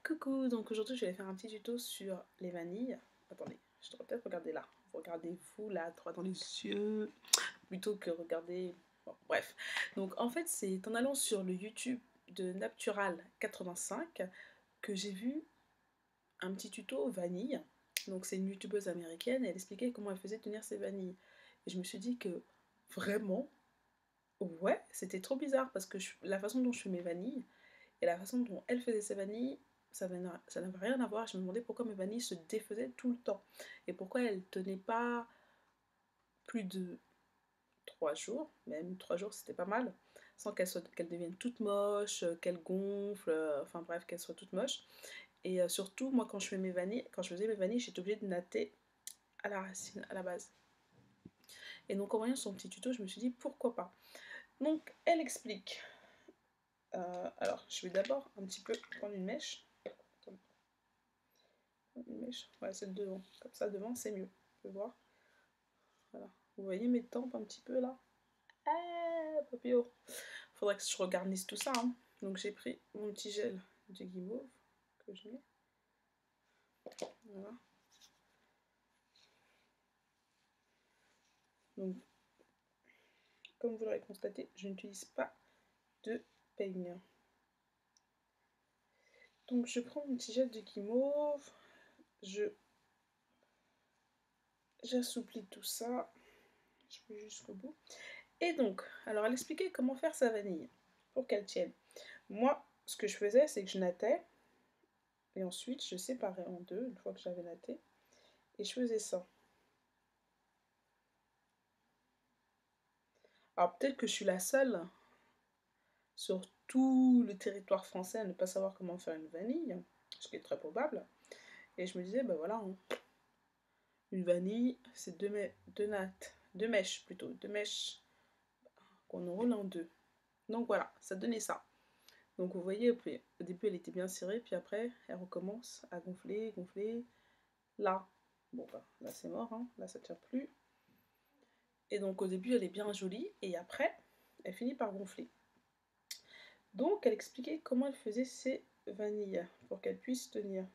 Coucou, donc aujourd'hui je vais faire un petit tuto sur les vanilles. Attendez, je devrais peut-être regarder là. Regardez-vous là, droit dans les yeux, plutôt que regarder... Bon, bref. Donc en fait c'est en allant sur le YouTube de Naptural85 que j'ai vu un petit tuto vanille. Donc c'est une youtubeuse américaine et elle expliquait comment elle faisait tenir ses vanilles. Et je me suis dit que vraiment, ouais, c'était trop bizarre parce que la façon dont je fais mes vanilles et la façon dont elle faisait ses vanilles, ça n'avait rien à voir. Je me demandais pourquoi mes vanilles se défaisaient tout le temps. Et pourquoi elles tenaient pas plus de 3 jours. Même 3 jours, c'était pas mal. Sans qu'elles deviennent toutes moches, qu'elles gonflent, enfin bref, qu'elles soient toutes moches. Et surtout, moi, quand je faisais mes vanilles, j'étais obligée de natter à la racine, à la base. Et donc, en voyant son petit tuto, je me suis dit, pourquoi pas. Donc, elle explique. Alors, je vais d'abord un petit peu prendre une mèche. Une mèche, ouais, c'est le devant. Comme ça, devant, c'est mieux. On peut voir. Voilà. Vous voyez mes tempes un petit peu là? Ah, papillot. Faudrait que je regarnisse tout ça. Hein. Donc, j'ai pris mon petit gel de guimauve que je mets. Voilà. Donc, comme vous l'aurez constaté, je n'utilise pas de peigne. Donc, je prends mon petit gel de guimauve. J'assouplis tout ça. Je vais jusqu'au bout. Et donc, alors elle expliquait comment faire sa vanille pour qu'elle tienne. Moi, ce que je faisais, c'est que je nattais. Et ensuite, je séparais en deux, une fois que j'avais natté. Et je faisais ça. Alors peut-être que je suis la seule sur tout le territoire français à ne pas savoir comment faire une vanille. Ce qui est très probable. Et je me disais, ben voilà, hein, une vanille, c'est deux mèches plutôt. Deux mèches qu'on enroule en deux. Donc voilà, ça donnait ça. Donc vous voyez, au début elle était bien serrée, puis après elle recommence à gonfler, gonfler. Là, bon bah là c'est mort, hein. Là ça tient plus. Et donc au début elle est bien jolie, et après elle finit par gonfler. Donc elle expliquait comment elle faisait ses vanilles pour qu'elles puissent tenir.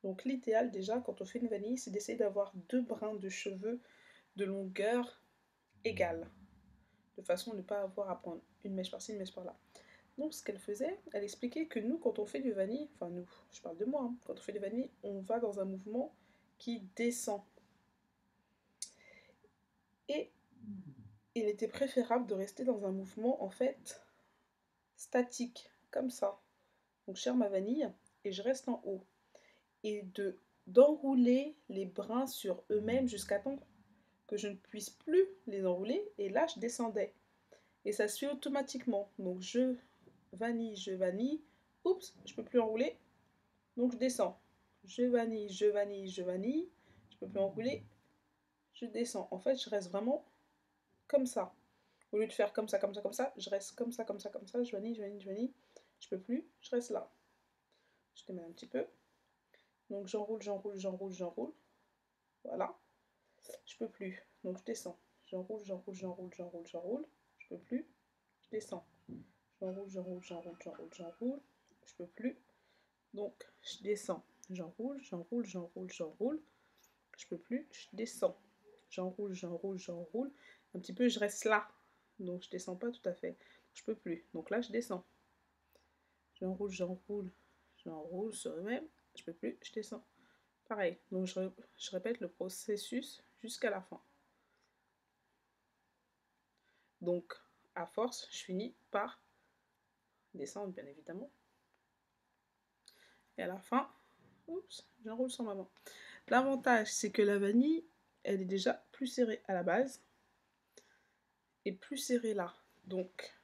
Donc l'idéal déjà quand on fait une vanille, c'est d'essayer d'avoir deux brins de cheveux de longueur égale, de façon à ne pas avoir à prendre une mèche par-ci, une mèche par-là. Donc ce qu'elle faisait, elle expliquait que nous, quand on fait du vanille, enfin nous, je parle de moi, hein, quand on fait du vanille, on va dans un mouvement qui descend. Et il était préférable de rester dans un mouvement en fait statique, comme ça. Donc je serre ma vanille et je reste en haut. Et d'enrouler les brins sur eux-mêmes jusqu'à temps que je ne puisse plus les enrouler. Et là, je descendais. Et ça se fait automatiquement. Donc je vanille. Oups, je peux plus enrouler. Donc je descends. Je vanille. Je peux plus enrouler. Je descends. En fait, je reste vraiment comme ça. Au lieu de faire comme ça, je reste comme ça. Je vanille. Je peux plus. Je reste là. Je démêle un petit peu. Donc j'enroule. Voilà. Je peux plus. Donc je descends. J'enroule. Je peux plus. Je descends. J'enroule. Je peux plus. Donc je descends. J'enroule. Je peux plus. Je descends. J'enroule. Un petit peu, je reste là. Donc je descends pas tout à fait. Je peux plus. Donc là, je descends. J'enroule sur eux-mêmes. Je peux plus. Je descends. Pareil. Donc je répète le processus jusqu'à la fin. Donc, à force, je finis par descendre, bien évidemment. Et à la fin, oups, j'enroule sur ma main. L'avantage, c'est que la vanille, elle est déjà plus serrée à la base et plus serrée là. Donc,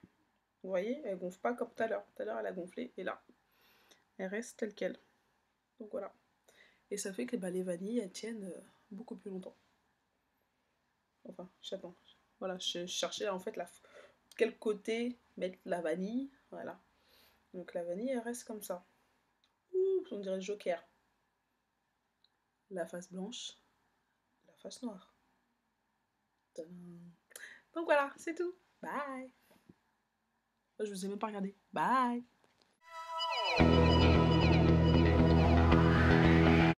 vous voyez, elle gonfle pas comme tout à l'heure. Tout à l'heure, elle a gonflé et là, elle reste telle quelle. Donc voilà. Et ça fait que les vanilles, elles tiennent beaucoup plus longtemps. Enfin, j'attends. Voilà, je cherchais en fait quel côté mettre la vanille. Voilà. Donc la vanille, elle reste comme ça. Oups, on dirait Joker. La face blanche, la face noire. Tadam. Donc voilà, c'est tout. Bye. Je vous ai même pas regardé. Bye.